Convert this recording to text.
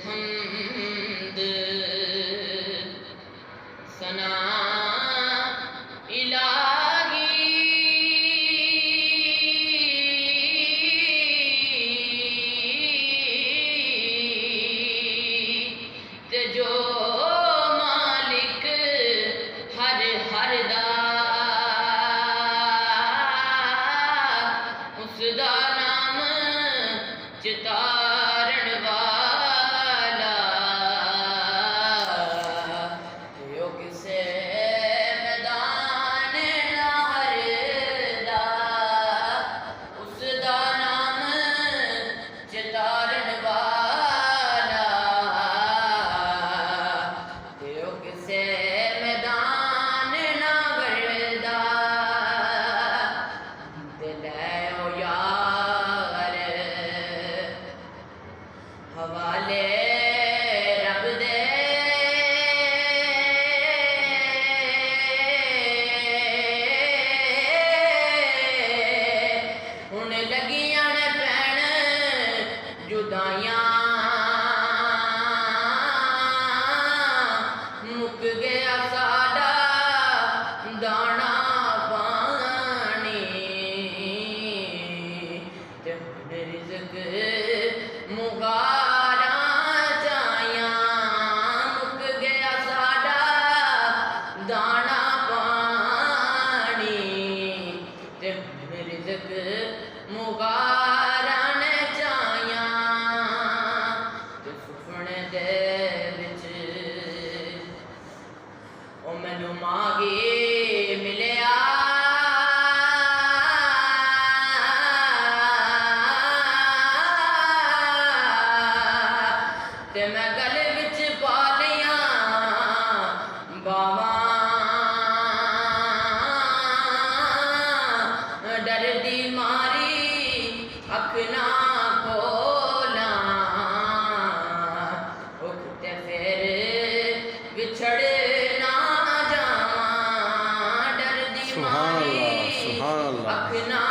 हम्द सना इलाही ते जो मालिक हर हर दा उसदा नाम चितारण वाला यो किसे मैदान ना हरदा उसदा नाम चितारण वाला यो किसे मैदान ना हरदा दिल ओ यार हवाले रब दे हुण लगियां ने पैण जुदाइयां मुक गया साडा दाना पानी ते हुण रिज़्क मुगारा जाया मुक गया साडा दाना पानी ते हुण रिज़्क मुगारा ने जाया ते सुपने दे विच ओ मैनू मांगे मिलिया ते मैं गले विच पा लिया बावां डर दी मारी अख ना खोला ते फिर विछड़ ना जावां डर दी मारी अख ना